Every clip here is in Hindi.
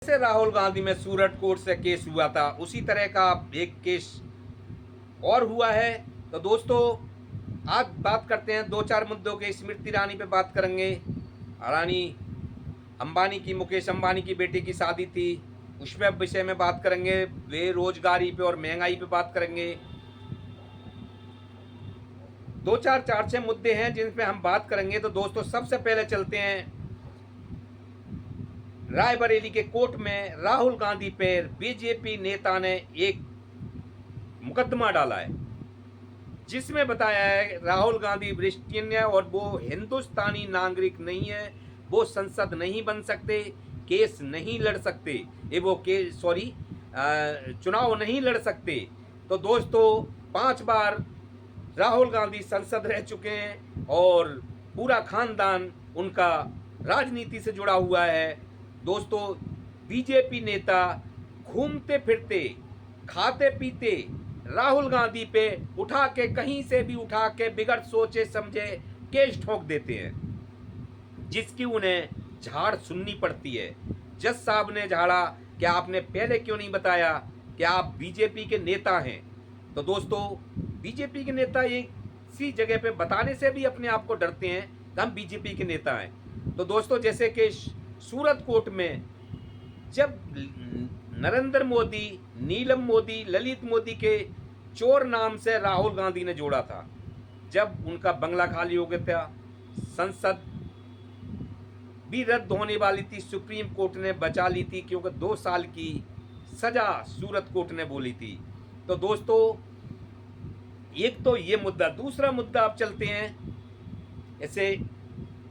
जैसे राहुल गांधी में सूरत कोर्ट से केस हुआ था, उसी तरह का एक केस और हुआ है। तो दोस्तों, आज बात करते हैं दो चार मुद्दों के। स्मृति ईरानी पे बात करेंगे। अडानी अंबानी की, मुकेश अंबानी की बेटी की शादी थी, उस पर विषय में बात करेंगे। बेरोजगारी पे और महंगाई पे बात करेंगे। दो चार चार छह मुद्दे हैं जिन पे हम बात करेंगे। तो दोस्तों, सबसे पहले चलते हैं रायबरेली के कोर्ट में। राहुल गांधी पर बीजेपी नेता ने एक मुकदमा डाला है, जिसमें बताया है राहुल गांधी ब्रिटेन है और वो हिंदुस्तानी नागरिक नहीं है, वो संसद नहीं बन सकते, केस नहीं लड़ सकते, वो केस सॉरी चुनाव नहीं लड़ सकते। तो दोस्तों, 5 बार राहुल गांधी संसद रह चुके हैं और पूरा खानदान उनका राजनीति से जुड़ा हुआ है। दोस्तों, बीजेपी नेता घूमते फिरते, खाते पीते राहुल गांधी पे उठा के, कहीं से भी उठा के बिगड़ सोचे समझे केस ठोक देते हैं, जिसकी उन्हें झाड़ सुननी पड़ती है। जज साहब ने झाड़ा कि आपने पहले क्यों नहीं बताया कि आप बीजेपी के नेता हैं। तो दोस्तों, बीजेपी के नेता इसी जगह पे बताने से भी अपने आप को डरते हैं कि हम बीजेपी के नेता हैं। तो दोस्तों, जैसे कि सूरत कोर्ट में जब नरेंद्र मोदी, नीलम मोदी, ललित मोदी के चोर नाम से राहुल गांधी ने जोड़ा था, जब उनका बंगला खाली हो गया था, संसद भी रद्द होने वाली थी, सुप्रीम कोर्ट ने बचा ली थी क्योंकि 2 साल की सजा सूरत कोर्ट ने बोली थी। तो दोस्तों, एक तो ये मुद्दा। दूसरा मुद्दा आप चलते हैं, ऐसे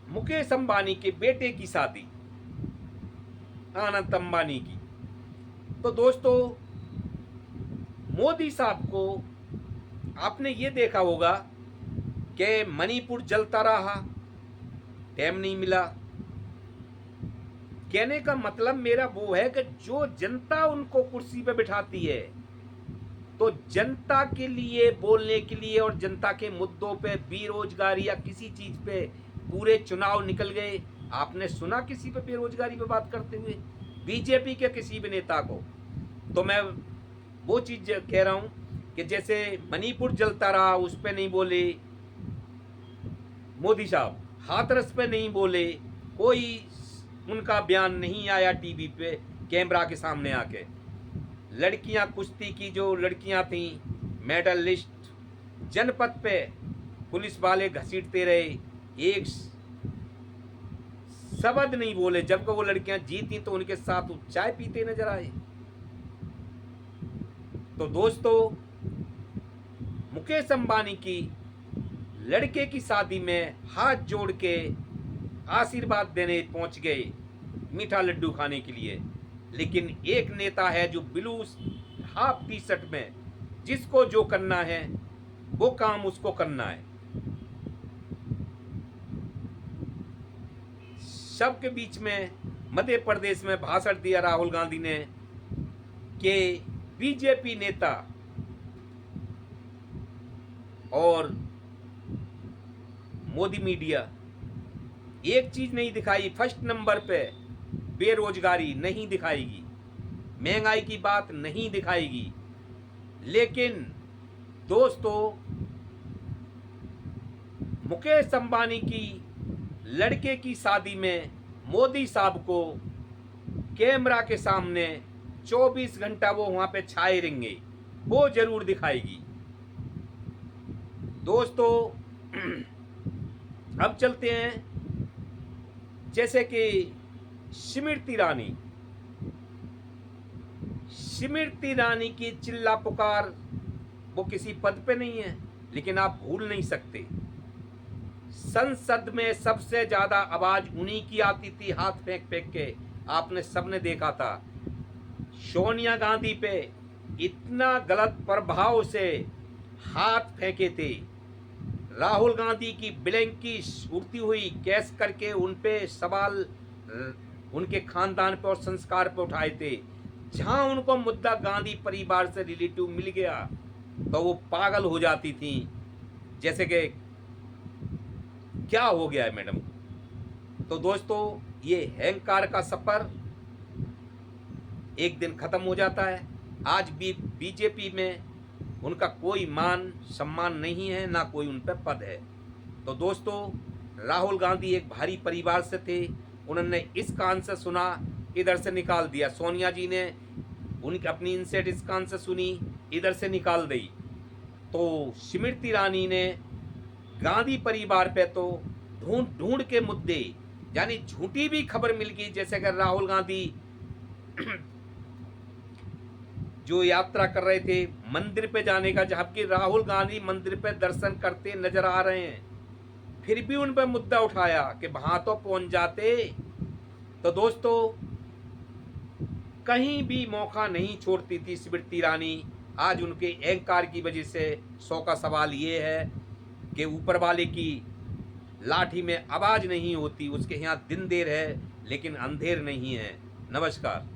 मुकेश अंबानी के बेटे की शादी, आनंद अंबानी की। तो दोस्तों, मोदी साहब को आपने ये देखा होगा कि मणिपुर जलता रहा, डैम नहीं मिला। कहने का मतलब मेरा वो है कि जो जनता उनको कुर्सी पे बिठाती है, तो जनता के लिए बोलने के लिए और जनता के मुद्दों पे, बेरोजगारी या किसी चीज पे पूरे चुनाव निकल गए। आपने सुना किसी पे बेरोजगारी पे बात करते हुए बीजेपी के किसी भी नेता को? तो मैं वो चीज कह रहा हूं कि जैसे मणिपुर जलता रहा, उस पे नहीं बोले मोदी साहब, हाथरस पे नहीं बोले, कोई उनका बयान नहीं आया टीवी पे कैमरा के सामने आके। लड़कियां कुश्ती की जो लड़कियां थी मेडलिस्ट, जनपद पे पुलिस वाले घसीटते रहे, एक शब्द नहीं बोले। जबकि वो लड़कियां जीती तो उनके साथ चाय पीते नजर आए। तो दोस्तों, मुकेश अंबानी की लड़के की शादी में हाथ जोड़ के आशीर्वाद देने पहुंच गए, मीठा लड्डू खाने के लिए। लेकिन एक नेता है जो ब्लू हाफ टी शर्ट में, जिसको जो करना है वो काम उसको करना है। सबके बीच में मध्य प्रदेश में भाषण दिया राहुल गांधी ने कि बीजेपी नेता और मोदी मीडिया एक चीज नहीं दिखाई, फर्स्ट नंबर पे बेरोजगारी नहीं दिखाएगी, महंगाई की बात नहीं दिखाएगी। लेकिन दोस्तों, मुकेश अंबानी की लड़के की शादी में मोदी साहब को कैमरा के सामने 24 घंटा वो वहां पे छाए रहेंगे, वो जरूर दिखाएगी। दोस्तों, अब चलते हैं, जैसे कि स्मृति ईरानी की चिल्ला पुकार, वो किसी पद पे नहीं है, लेकिन आप भूल नहीं सकते संसद में सबसे ज्यादा आवाज उन्हीं की आती थी, हाथ फेंक फेंक के। आपने सबने देखा था सोनिया गांधी पे इतना गलत प्रभाव से हाथ फेंके थे। राहुल गांधी की ब्लैंकिश उड़ती हुई कैस करके उन पे सवाल उनके खानदान पे और संस्कार पे उठाए थे। जहां उनको मुद्दा गांधी परिवार से रिलेटिव मिल गया तो वो पागल हो जाती थी, जैसे कि क्या हो गया है मैडम। तो दोस्तों, ये अहंकार का सफर एक दिन खत्म हो जाता है। आज भी बीजेपी में उनका कोई मान सम्मान नहीं है, ना कोई उन पर पद है। तो दोस्तों, राहुल गांधी एक भारी परिवार से थे, उन्होंने इस कान से सुना, इधर से निकाल दिया। सोनिया जी ने उनकी अपनी इनसेट इस कान से सुनी, इधर से निकाल दी। तो स्मृति ईरानी ने गांधी परिवार पे तो ढूंढ ढूंढ के मुद्दे, यानी झूठी भी खबर मिल गई, जैसे अगर राहुल गांधी जो यात्रा कर रहे थे मंदिर पे जाने का, जबकि राहुल गांधी मंदिर पे दर्शन करते नजर आ रहे हैं, फिर भी उन पर मुद्दा उठाया कि वहां तो पहुंच जाते। तो दोस्तों, कहीं भी मौका नहीं छोड़ती थी स्मृति ईरानी। आज उनके अहंकार की वजह से 100 का सवाल ये है कि ऊपर वाले की लाठी में आवाज नहीं होती, उसके यहाँ दिन देर है लेकिन अंधेर नहीं है। नमस्कार।